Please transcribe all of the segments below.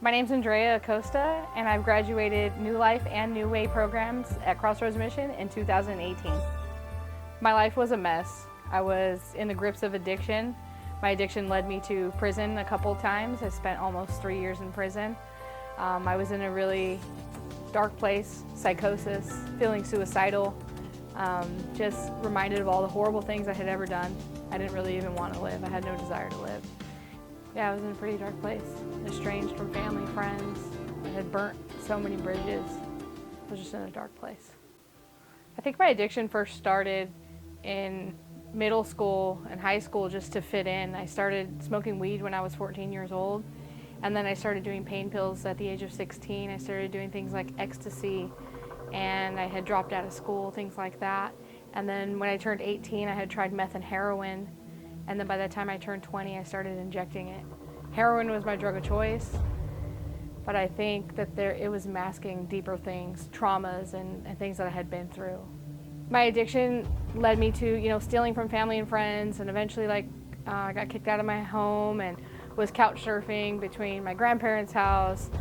My name's Andrea Acosta, and I've graduated New Life and New Way programs at Crossroads Mission in 2018. My life was a mess. I was in the grips of addiction. My addiction led me to prison a couple times. I spent almost 3 years in prison. I was in a really dark place, psychosis, feeling suicidal, just reminded of all the horrible things I had ever done. I didn't really even want to live. I had no desire to live. Yeah, I was in a pretty dark place. Estranged from family, friends. I had burnt so many bridges. I was just in a dark place. I think my addiction first started in middle school and high school just to fit in. I started smoking weed when I was 14 years old, and then I started doing pain pills at the age of 16. I started doing things like ecstasy, and I had dropped out of school, things like that. And then when I turned 18, I had tried meth and heroin. And then by the time I turned 20, I started injecting it. Heroin was my drug of choice, but I think that it was masking deeper things, traumas and things that I had been through. My addiction led me to, stealing from family and friends, and eventually I got kicked out of my home and was couch surfing between my grandparents' house,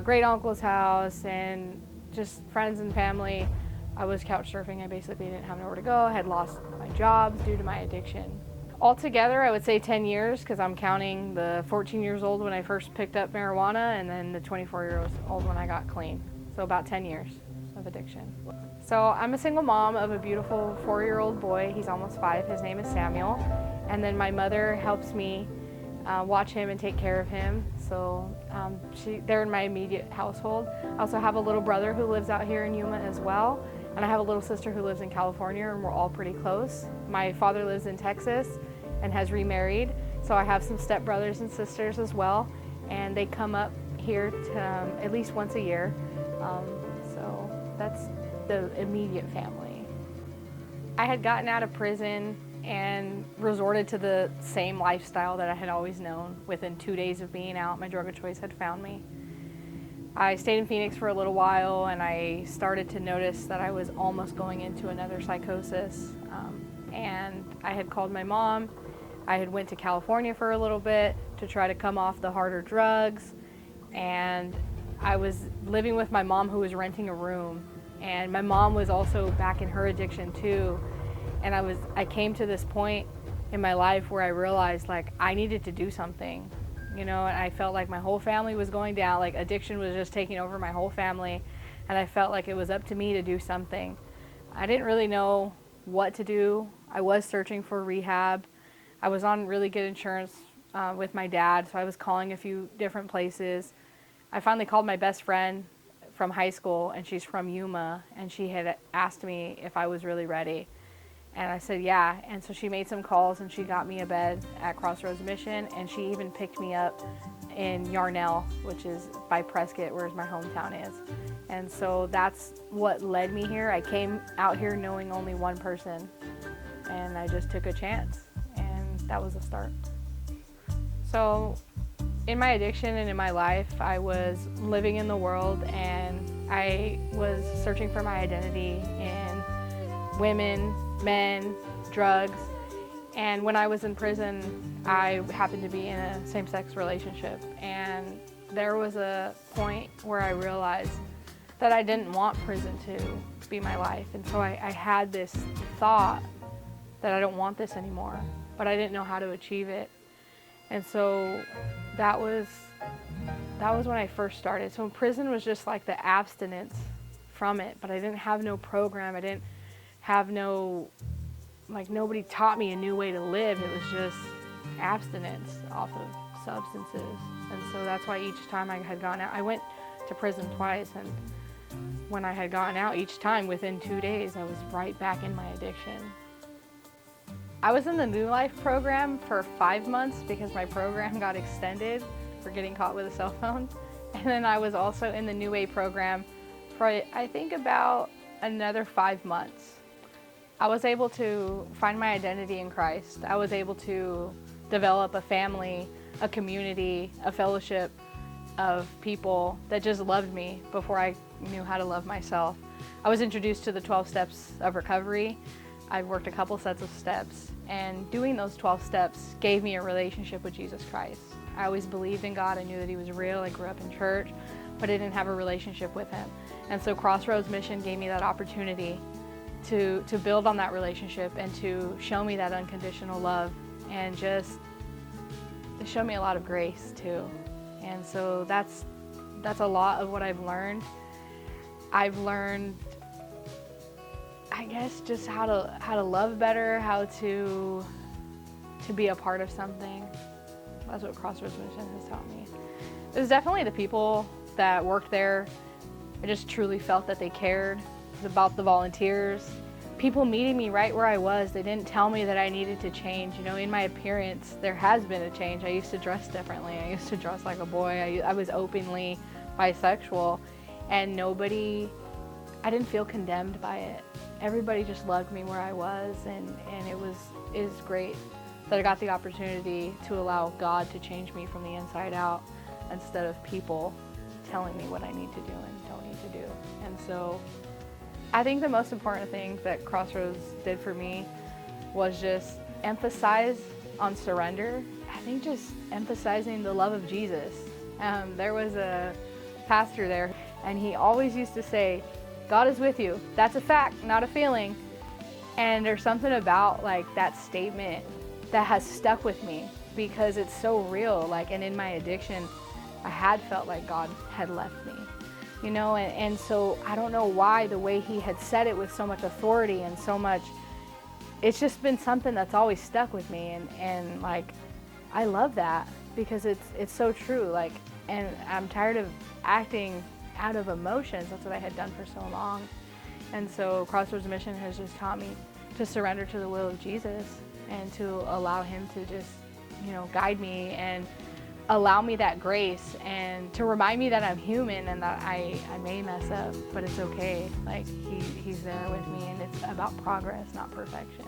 great uncle's house, and just friends and family. I was couch surfing. I basically didn't have nowhere to go. I had lost my job due to my addiction. Altogether, I would say 10 years, because I'm counting the 14 years old when I first picked up marijuana and then the 24 years old when I got clean. So about 10 years of addiction. So I'm a single mom of a beautiful 4-year-old boy. He's almost 5. His name is Samuel. And then my mother helps me watch him and take care of him. So they're in my immediate household. I also have a little brother who lives out here in Yuma as well. And I have a little sister who lives in California, and we're all pretty close. My father lives in Texas and has remarried, so I have some stepbrothers and sisters as well, and they come up here to, at least once a year. So that's the immediate family. I had gotten out of prison and resorted to the same lifestyle that I had always known. Within 2 days of being out, my drug of choice had found me. I stayed in Phoenix for a little while, and I started to notice that I was almost going into another psychosis. And I had called my mom. I had went to California for a little bit to try to come off the harder drugs. And I was living with my mom, who was renting a room. And my mom was also back in her addiction too. And I came to this point in my life where I realized I needed to do something. And I felt like my whole family was going down, addiction was just taking over my whole family, and I felt like it was up to me to do something. I didn't really know what to do. I was searching for rehab. I was on really good insurance with my dad, so I was calling a few different places. I finally called my best friend from high school, and she's from Yuma, and she had asked me if I was really ready. And I said, yeah. And so she made some calls, and she got me a bed at Crossroads Mission, and she even picked me up in Yarnell, which is by Prescott, where my hometown is. And so that's what led me here. I came out here knowing only one person, and I just took a chance, and that was the start. So in my addiction and in my life, I was living in the world, and I was searching for my identity in women, men, drugs, and when I was in prison, I happened to be in a same-sex relationship, and there was a point where I realized that I didn't want prison to be my life, and so I had this thought that I don't want this anymore, but I didn't know how to achieve it. And so that was when I first started. So prison was just like the abstinence from it, but I didn't have no program. I didn't have nobody taught me a new way to live. It was just abstinence off of substances. And so that's why each time I had gone out, I went to prison twice, and when I had gotten out each time, within 2 days, I was right back in my addiction. I was in the New Life program for 5 months because my program got extended for getting caught with a cell phone. And then I was also in the New Way program for, I think, about another 5 months. I was able to find my identity in Christ. I was able to develop a family, a community, a fellowship of people that just loved me before I knew how to love myself. I was introduced to the 12 steps of recovery. I worked a couple sets of steps, and doing those 12 steps gave me a relationship with Jesus Christ. I always believed in God. I knew that he was real. I grew up in church, but I didn't have a relationship with him. And so Crossroads Mission gave me that opportunity to build on that relationship and to show me that unconditional love, and just to show me a lot of grace too. And so that's a lot of what I've learned. I've learned, I guess, just how to love better, how to be a part of something. That's what Crossroads Mission has taught me. It was definitely the people that worked there. I just truly felt that they cared. It was about the volunteers. People meeting me right where I was. They didn't tell me that I needed to change. You know, in my appearance, there has been a change. I used to dress differently. I used to dress like a boy. I was openly bisexual, and I didn't feel condemned by it. Everybody just loved me where I was, and it was great that I got the opportunity to allow God to change me from the inside out, instead of people telling me what I need to do and don't need to do. And so I think the most important thing that Crossroads did for me was just emphasize on surrender. I think just emphasizing the love of Jesus. There was a pastor there, and he always used to say, God is with you. That's a fact, not a feeling. And there's something about like that statement that has stuck with me, because it's so real. Like, and in my addiction, I had felt like God had left me, you know, and so I don't know why the way he had said it with so much authority and so much, it's just been something that's always stuck with me, and like, I love that, because it's so true. Like, and I'm tired of acting out of emotions. That's what I had done for so long. And so Crossroads Mission has just taught me to surrender to the will of Jesus, and to allow him to just, you know, guide me and allow me that grace, and to remind me that I'm human and that I may mess up, but it's okay. Like, he's there with me, and it's about progress, not perfection.